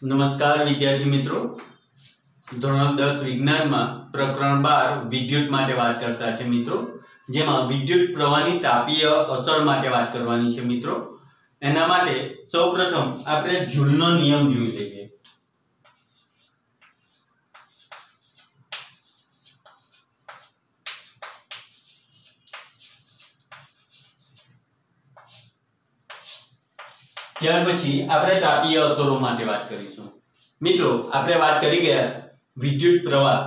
નમસ્કાર વિદ્યાર્થી મિત્રો, ધોરણ 10 વિજ્ઞાનમાં પ્રકરણ 12 વિદ્યુત માટે વાત કરતા છે મિત્રો, જેમાં વિદ્યુત પ્રવાહની તાપીય અસર માટે વાત કરવાની છે મિત્રો। એના માટે સૌપ્રથમ આપણે જૂલનો નિયમ જોઈ લઈએ। ત્યાર પછી આપણે તાપીય અસરો માટે વાત કરીશું। મિત્રો, આપણે વાત કરી ગયા વિદ્યુત પ્રવાહ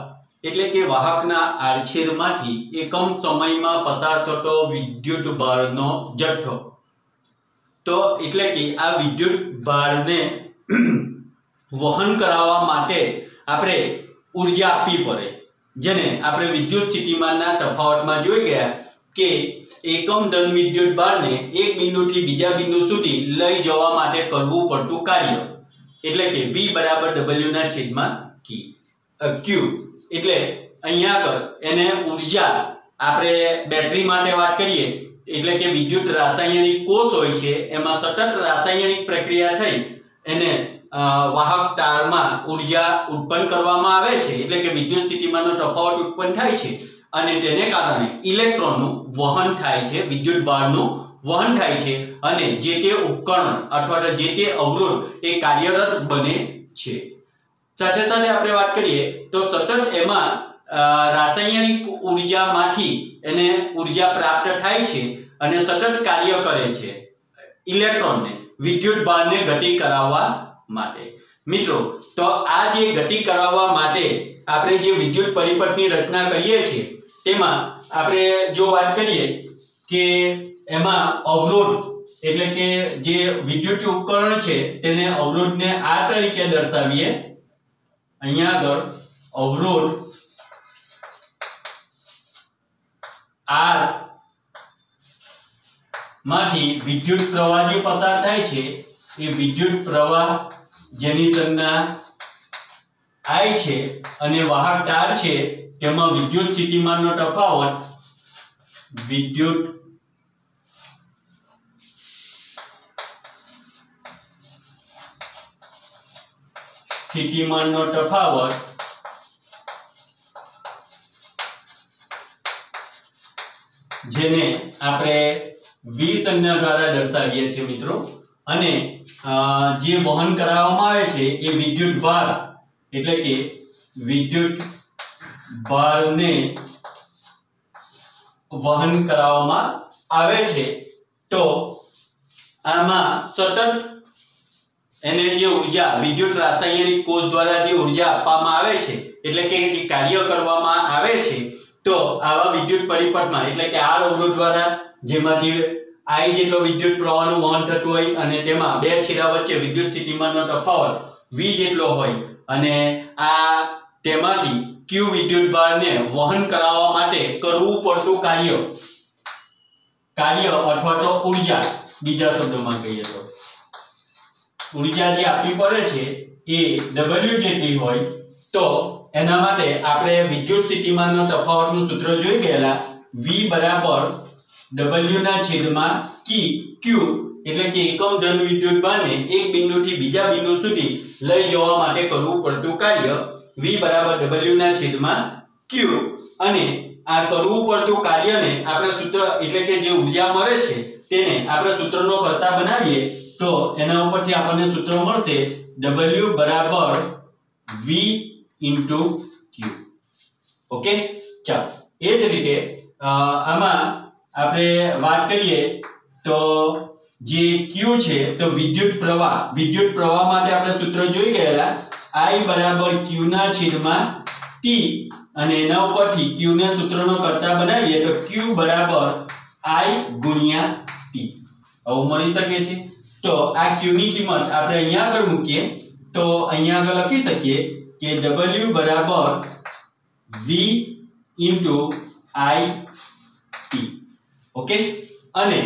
એટલે કે વાહકના આડછેદમાંથી એકમ સમયમાં પસાર થતો વિદ્યુત ભારનો જથ્થો। તો એટલે કે આ વિદ્યુત ભારને વહન કરાવવા માટે આપણે ઊર્જા આપવી પડે, જેને આપણે વિદ્યુત સ્થિતિમાનના તફાવતમાં જોઈ ગયા કે એકમ ધન વિદ્યુત ભારને એક બિંદુથી બીજા બિંદુ સુધી લઈ જવા માટે કરવું પડતું કાર્ય એટલે કે V બરાબર W ના છેદમાં Q। એટલે અહીંયા આગળ એને ઊર્જા આપણે બેટરી માટે વાત કરીએ એટલે કે વિદ્યુત રાસાયણિક કોષ હોય છે, એમાં સતત રાસાયણિક પ્રક્રિયા થઈ એને વાહક તારમાં ઊર્જા ઉત્પન્ન કરવામાં આવે છે એટલે કે વિદ્યુત સ્થિતિમાનનો તફાવત ઉત્પન્ન થાય છે અને તેને કારણે ઇલેક્ટ્રોનનું વહન થાય છે, વિદ્યુત ભારનું વહન થાય છે અને જે તે ઉપકરણ અથવા તો જે તે અવરોધ એ કાર્યરત બને છે। સાથે સાથે આપણે વાત કરીએ તો સતત એમાં રાસાયણિક ઊર્જામાંથી એને ઊર્જા પ્રાપ્ત થાય છે અને સતત કાર્ય કરે છે ઇલેક્ટ્રોનને વિદ્યુત ભારને ગતિ કરાવવા માટે। મિત્રો, તો આ જે ગતિ કરાવવા માટે આપણે જે વિદ્યુત પરિપથની રચના કરીએ છીએ તેમાં આપણે જો વાત કરીએ કે એમાં અવરોધ એટલે કે જે વિદ્યુત ઉપકરણ છે તેને અવરોધને આ તરીકે દર્શાવીએ। અહીંયા આગળ અવરોધ R માંથી વિદ્યુત પ્રવાહ જે પસાર થાય છે એ વિદ્યુત પ્રવાહ જેની સંજ્ઞા I છે અને વાહક તાર છે તેમાં વિદ્યુત સ્થિતિમાનનો તફાવત વિદ્યુત સ્થિતિમાનનો તફાવત જેને આપણે V સંજ્ઞા દ્વારા દર્શાવીએ છીએ મિત્રો। અને જે વહન કરાવવામાં આવે છે એ વિદ્યુત ભાર એટલે કે વિદ્યુત ભારને વહન કરાવવામાં આવે છે। તો આમાં સતત એને જે ઊર્જા વિદ્યુત રાસાયણિક કોષ દ્વારા જે ઊર્જા આપવામાં આવે છે એટલે કે જે કાર્ય કરવામાં આવે છે, તો આવા વિદ્યુત પરિપથમાં એટલે કે આ અવરોધ દ્વારા જેમાંથી I જેટલો વિદ્યુત પ્રવાહનું વહન થતું હોય અને તેમાં બે છેડા વચ્ચે વિદ્યુત સ્થિતિમાનનો તફાવત V જેટલો હોય અને આ તેમાંથી Q વિદ્યુત ભારને વહન કરાવવા માટે કરવું પડતું કાર્ય અથવા તો ઊર્જા, બીજા શબ્દોમાં કહીએ તો ઊર્જા જે આપવી પડે છે એ W જેટલી હોય, તો એના માટે આપણે વિદ્યુત સ્થિતિમાનનો તફાવતનું સૂત્ર જોઈ ગયેલા V બરાબર W ના છેદમાં Q એટલે કે એકમ ધન વિદ્યુત ભારને એક બિંદુથી બીજા બિંદુ સુધી લઈ જવા માટે કરવું પડતું કાર્ય V બરાબર W ના છેદમાં Q। અને આ કરવું પડતું કાર્યને આપણે સૂત્ર એટલે કે જે ઊર્જા મળે છે તેને આપણે સૂત્રનો કરતા બનાવીએ તો એના ઉપરથી આપણને સૂત્ર મળશે W બરાબર V into Q। ઓકે, ચાલો એ જ રીતે આમાં આપણે વાત કરીએ તો જે Q છે તો વિદ્યુત પ્રવાહ માટે આપણે સૂત્ર જોઈ ગયેલા I બરાબર Q ના છેદમાં T અને એના ઉપરથી Q ને સૂત્રનો કરતા બનાવીએ તો Q બરાબર I ગુણ્યા T આવું મળી શકે છે। તો આ Q ની કિંમત આપણે અહીંયા આગળ મૂકીએ તો અહીંયા આગળ લખી શકીએ કે W બરાબર V into I T। Okay, અને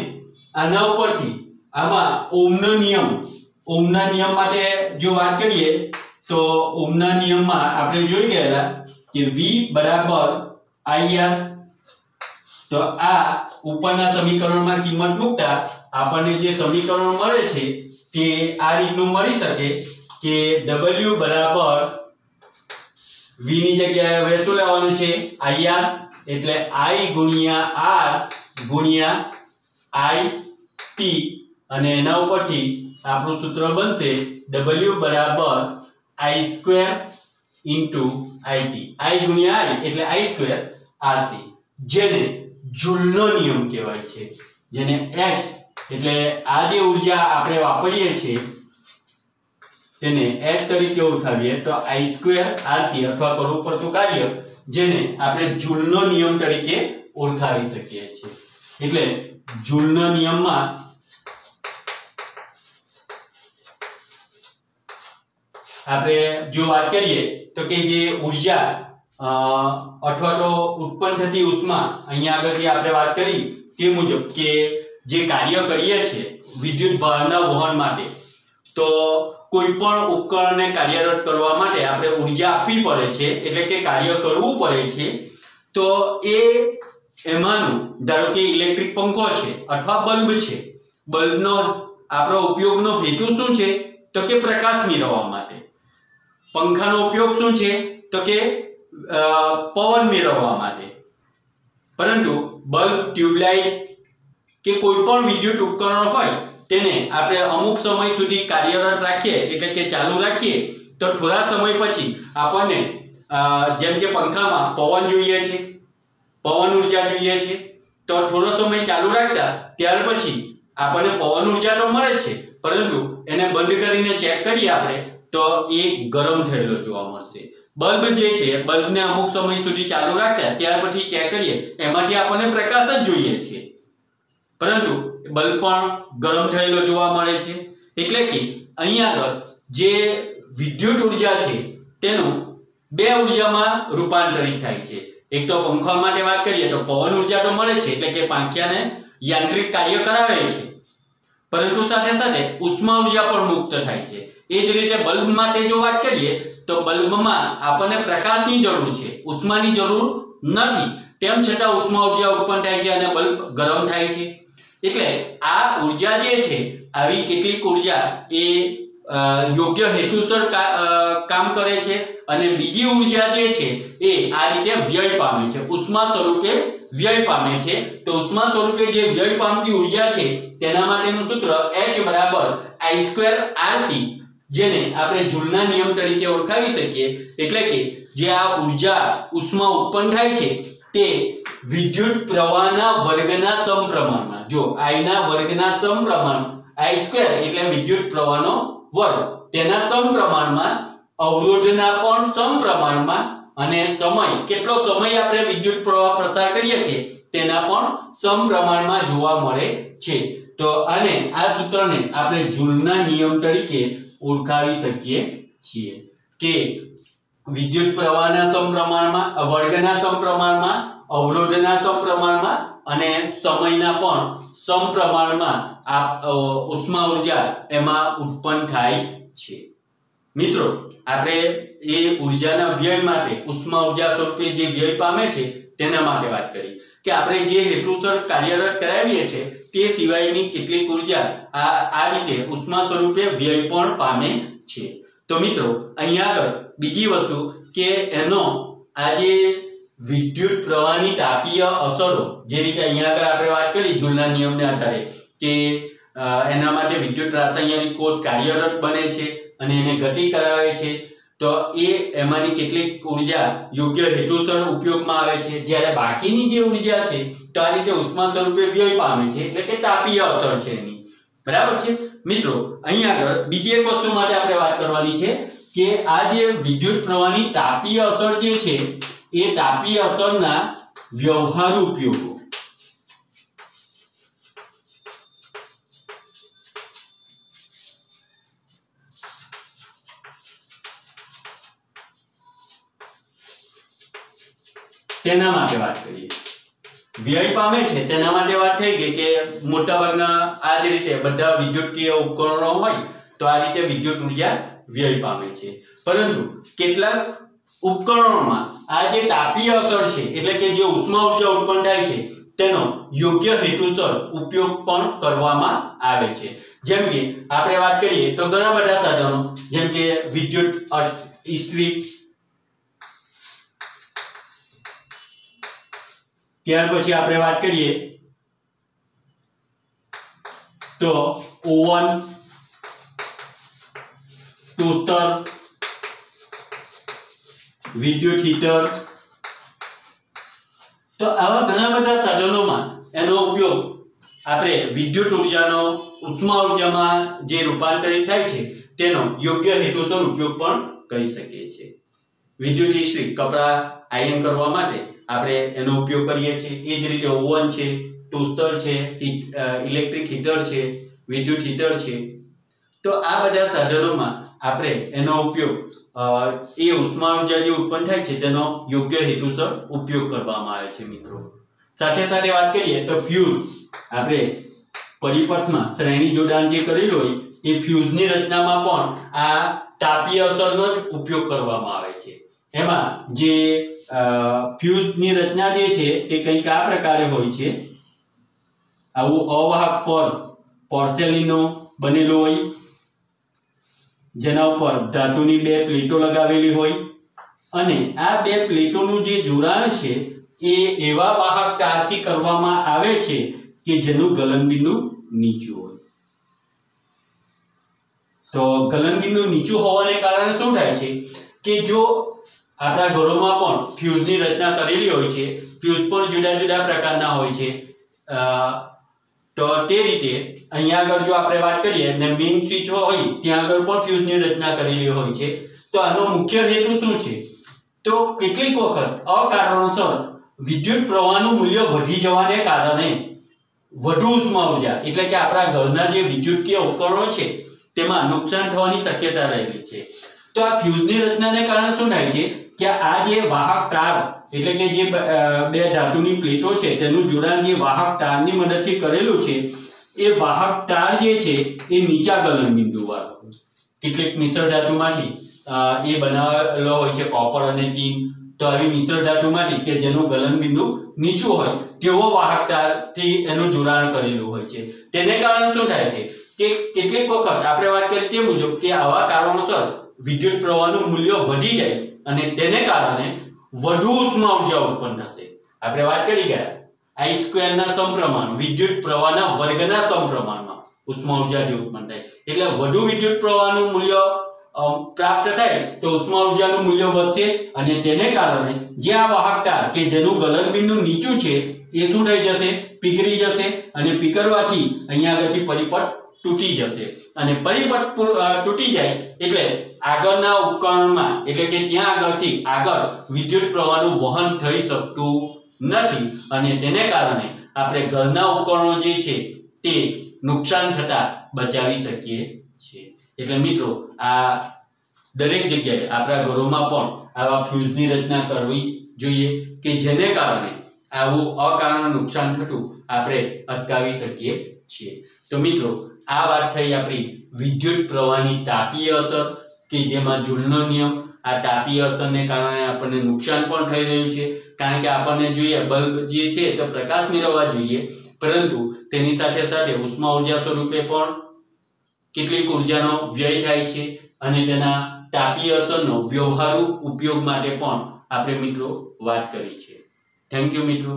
આના ઉપરથી આમાં ઓહમના નિયમ માટે જો વાત કરીએ તો ઓહમના નિયમમાં આપણે જોઈ ગયેલા કે V બરાબર IR। તો આ ઉપરના સમીકરણમાં કિંમત મૂકતા આપણને જે સમીકરણ મળે છે તે આ રીતનું મળી શકે કે W બરાબર V ની જગ્યાએ હવે શું લેવાનું છે IR, એટલે I ગુણ્યા R ગુણ્યા IP, અને એના ઉપરથી આપણું સૂત્ર બનશે W બરાબર I² into IT. I ગુણ્યા I એટલે I² RT, જેને જૂલનો નિયમ કહેવાય છે, જેને H એટલે આ જે ઊર્જા આપણે વાપરીએ છીએ તેને H તરીકે ઓળખાવીએ તો I² RT અથવા કરવું પડતું કાર્ય, જેને આપણે જૂલનો નિયમ તરીકે ઓળખાવી શકીએ છીએ. એટલે જૂલના નિયમમાં આપણે જો વાત કરીએ તો કે જે ઊર્જા અથવા તો ઉત્પન્ન થતી ઉષ્મા, અહીંયા આગળથી આપણે વાત કરી તે મુજબ કે જે કાર્ય કરીએ છીએ વિદ્યુત ભારના વહન માટે, તો કોઈ પણ ઉપકરણને કાર્યરત કરવા માટે આપણે ઊર્જા આપવી પડે છે, એટલે કે કાર્ય કરવું પડે છે. તો એમાંનું ધારો કે ઇલેક્ટ્રિક પંખો છે અથવા બલ્બ છે, બલ્બનો આપણો ઉપયોગનો હેતુ શું છે તો કે પ્રકાશ મેળવવા માટે. પંખાનો ઉપયોગ શું છે તો કે પવન મેળવવા માટે. પરંતુ બલ્બ, ટ્યુબલાઇટ કે કોઈ પણ વિદ્યુત ઉપકરણ હોય તેને આપણે અમુક સમય સુધી કાર્યરત રાખીએ, એટલે કે ચાલુ રાખીએ, તો થોડા સમય પછી આપણને જેમ કે પંખામાં પવન જોઈએ છે, પવન ઊર્જા જોઈએ છે, તો થોડો સમય ચાલુ રાખતા ત્યાર પછી આપણને પવન ઊર્જા તો મળે છે, પરંતુ એને બંધ કરીને ચેક કરીએ આપણે તો એ ગરમ થયેલો જોવા મળશે. બલ્બ જે છે, બલ્બને અમુક સમય સુધી ચાલુ રાખતા ત્યાર પછી ચેક કરીએ એમાંથી આપણને પ્રકાશ જ જોઈએ છે, પરંતુ બલ્બ પણ ગરમ થયેલો જોવા મળે છે. એટલે કે અહીંયા આગળ જે વિદ્યુત ઊર્જા છે તેનું બે ઊર્જામાં રૂપાંતરિત થાય છે. એક તો પંખા માટે વાત કરીએ તો પવન ઊર્જા તો મળે છે, એટલે કે પાંખિયાને યાંત્રિક કાર્ય કરાવે છે, પરંતુ સાથે સાથે ઉષ્મા ઊર્જા પણ મુક્ત થાય છે. એ જ રીતે બલ્બ માટે જો વાત કરીએ તો બલ્બમાં આપણને પ્રકાશની જરૂર છે, ઉષ્માની જરૂર નથી, તેમ છતાં ઉષ્મા ઊર્જા ઉત્પન્ન થાય છે અને બલ્બ ગરમ થાય છે. એટલે આ ઊર્જા જે છે, આવી કેટલીક ઊર્જા એ યોગ્ય હેતુસર કામ કરે છે, અને બીજી ઊર્જા જે છે એ આ રીતે વ્યય પામે છે, ઉષ્મા સ્વરૂપે વ્યય પામે છે. તો ઉષ્મા સ્વરૂપે જે વ્યય પામતી ઊર્જા છે તેના માટેનું સૂત્ર H બરાબર I² RT, જેને આપણે જૂલના નિયમ તરીકે ઓળખાવી શકીએ. એટલે કે જે આ ઊર્જા ઉષ્મા ઉત્પન્ન થાય છે તે વિદ્યુત પ્રવાહના વર્ગના સમપ્રમાણમાં, જો I ના વર્ગના સમપ્રમાણ, I² એટલે વિદ્યુત પ્રવાહનો વર્ગ, તેના સમપ્રમાણમાં, અવરોધના પણ સમપ્રમાણમાં, અને સમય, કેટલો સમય આપણે વિદ્યુત પ્રવાહ પ્રસાર કરીએ છીએ તેના પણ સમપ્રમાણમાં જોવા મળે છે. તો આને આ સૂત્રને આપણે જૂલના નિયમ તરીકે ઓળખાવી શકીએ છીએ કે વિદ્યુત પ્રવાહના સમપ્રમાણમાં, વર્ગના સમપ્રમાણમાં, અવરોધના સમપ્રમાણમાં અને સમયના પણ સમપ્રમાણમાં આ ઉષ્મા ઊર્જા એમાં ઉત્પન્ન થાય છે. મિત્રો, આપણે એ ઊર્જાના વ્યય માટે, ઉષ્મા ઊર્જા સ્વરૂપે જે વ્યય પામે છે તેના માટે વાત કરી કે આપણે જે હેતુસર કાર્યરત કરાવીએ છીએ તે સિવાયની કેટલીક ઊર્જા આ રીતે ઉષ્મા સ્વરૂપે વ્યય પણ પામે છે. તો મિત્રો, અહીંયા આગળ બીજી વસ્તુ કે એનો આ જે વિદ્યુત પ્રવાહની તાપીય અસરો, જે રીતે અહીંયા આગળ આપણે વાત કરી જૂલના નિયમને આધારે કે એના માટે વિદ્યુત રાસાયણિક કોષ કાર્યરત બને છે અને એને ગતિ કરાવે છે, તો એમાંની કેટલીક ઊર્જા યોગ્ય હેતુસર ઉપયોગમાં આવે છે, જ્યારે બાકીની જે ઊર્જા છે તો આ રીતે ઉષ્મા સ્વરૂપે વ્યય પામે છે, એટલે કે તાપીય અસર છે એની. બરાબર છે મિત્રો. અહીં આગળ બીજી એક વસ્તુ માટે આપણે વાત કરવાની છે કે આ જે વિદ્યુત પ્રવાહની તાપીય અસર જે છે એ તાપીય અસરના વ્યવહારુ ઉપયોગો. તેના માટે વાત કરીએ. વ્યય પામે છે તેના માટે વાત થઈ ગઈ કે મોટાભાગના આ જ રીતે બધા વિદ્યુતીય ઉપકરણો હોય તો આ રીતે વિદ્યુત ઊર્જા વ્યય પામે છે. પરંતુ કેટલાક ઉપકરણોમાં આ જે તાપીય અસર છે, એટલે કે જે ઉષ્મા ઊર્જા ઉત્પન્ન થાય છે તેનો યોગ્ય હેતુસર ઉપયોગ પણ કરવામાં આવે છે। જેમ કે આપણે વાત કરીએ તો ઘણા બધા સાધનો, જેમ કે વિદ્યુત ઇસ્ત્રી, ત્યાર પછી આપણે વાત કરીએ તો ઓવન, ટોસ્ટર, વિદ્યુત હીટર, તો આવા ઘણા બધા સાધનોમાં એનો ઉપયોગ આપણે વિદ્યુત ઉર્જાનો ઉષ્મા ઉર્જામાં જે રૂપાંતરિત થાય છે તેનો યોગ્ય હેતુસર ઉપયોગ પણ કરી શકીએ છીએ। વિદ્યુત ઇસ્ત્રી કપડા આયર્ન કરવા માટે આપણે એનો ઉપયોગ કરીએ છીએ। એ જ રીતે ઓવન છે, ટોસ્ટર છે, ઇલેક્ટ્રિક હીટર છે, વિદ્યુત હીટર છે, તો આ બધા સાધનોમાં આપણે એનો ઉપયોગ એ ઉષ્મા ઉર્જા જે ઉત્પન્ન થાય છે તેનો યોગ્ય હેતુસર ઉપયોગ કરવામાં આવે છે। મિત્રો સાથે સાથે વાત કરીએ તો ફ્યુઝ, આપણે પરિપથમાં શ્રેણી જોડાણ જે કરેલું હોય એ ફ્યુઝની રચનામાં પણ આ તાપીય અસરનો જ ઉપયોગ કરવામાં આવે છે। એમાં જે ફ્યુઝની રચના જે છે તે કંઈક આ પ્રકારે હોય છે। આવું અવાહક પોર્સેલિનનો બનેલો હોય, જેના ઉપર ધાતુની બે પ્લેટો લગાવેલી હોય અને આ બે પ્લેટોનું જે જોડાણ છે એ એવા વાહક તારથી કરવામાં આવે છે કે જેનું ગલનબિંદુ નીચું હોય। તો ગલનબિંદુ નીચું હોવાને કારણે શું થાય છે કે જો આપણા ઘરોમાં પણ ફ્યુઝની રચના કરેલી હોય છે, ફ્યુઝ પણ જુદા જુદા પ્રકારના હોય છે, તો તે રીતે અહીંયા આગળ જો આપણે વાત કરીએ ને મેઇન સ્વિચ હોય ત્યાં આગળ પણ ફ્યુઝની રચના કરેલી હોય છે। તો આનો મુખ્ય હેતુ શું છે? તો કેટલીક વખત અકારણોસર વિદ્યુત પ્રવાહનું મૂલ્ય વધી જવાને કારણે વધુ ઉષ્મા ઉર્જા એટલે કે આપણા ઘરના જે વિદ્યુતીય ઉપકરણો છે તેમાં નુકસાન થવાની શક્યતા રહેલી છે। તો આ ફ્યુઝની રચનાને કારણે શું થાય છે કે આ જે વાહક તાર એટલે કે જે બે ધાતુની પ્લેટો છે તેનું જોડાણ જે વાહક તારની મદદથી કરેલું છે એ વાહક તાર જે છે એ નીચા ગલનબિંદુ વાળો, કેટલીક મિશ્ર ધાતુમાંથી એ બનાવેલો હોય છે, કોપર અને ટીન, તો આવી મિશ્ર ધાતુમાંથી કે જેનું ગલનબિંદુ નીચું હોય તેવો વાહક તારથી એનું જોડાણ કરેલું હોય છે। તેને કારણે શું થાય છે કે કેટલીક વખત આપણે વાત કરીએ તે મુજબ કે આવા કારણોસર વિદ્યુત પ્રવાહનું મૂલ્ય વધી જાય અને તેને કારણે વધુ ઉષ્મા ઉર્જા ઉત્પન્ન થશે। આપણે વાત કરી ગયા I² ના સમપ્રમાણ વિદ્યુત પ્રવાહના વર્ગના સમપ્રમાણમાં ઉષ્મા ઉર્જા જે ઉત્પન્ન થાય એટલે વધુ વિદ્યુત પ્રવાહનું મૂલ્ય પ્રાપ્ત થાય તો ઉષ્મા ઉર્જાનું મૂલ્ય વધશે અને તેને કારણે જે આ વાહક તાર કે જેનું ગલનબિંદુ નીચું છે એ શું થઈ જશે? પીગળી જશે અને પીગળવાથી અહીંયા આગળથી પરિપથ તૂટી જશે અને પરિપથ તૂટી જાય એટલે આગળના ઉપકરણમાં એટલે કે ત્યાં આગળથી આગળ વિદ્યુત પ્રવાહનું વહન થઈ શકતું નથી અને તેને કારણે આપણે ઘરના ઉપકરણો જે છે તે નુકસાન થતા બચાવી શકીએ છીએ। એટલે મિત્રો આ દરેક જગ્યાએ આપણા ઘરોમાં પણ આવા ફ્યુઝની રચના કરવી જોઈએ કે જેને કારણે આવું અકારણ નુકસાન થતું આપણે અટકાવી શકીએ છીએ। તો મિત્રો આ વાત થઈ આપણી વિદ્યુત પ્રવાહની તાપીય અસર કે જેમાં જૂલનો નિયમ, આ તાપીય અસરને કારણે આપણને નુકસાન પણ થઈ રહ્યું છે કારણ કે આપણને જોઈએ બલ્બ જે છે તો પ્રકાશ મેળવવા જોઈએ પરંતુ તેની સાથે સાથે ઉષ્મા ઉર્જા સ્વરૂપે પણ કેટલીક ઉર્જાનો વ્યય થાય છે અને તેના તાપીય અસરનો વ્યવહારુ ઉપયોગ માટે પણ આપણે મિત્રો વાત કરી છે। થેન્ક યુ મિત્રો।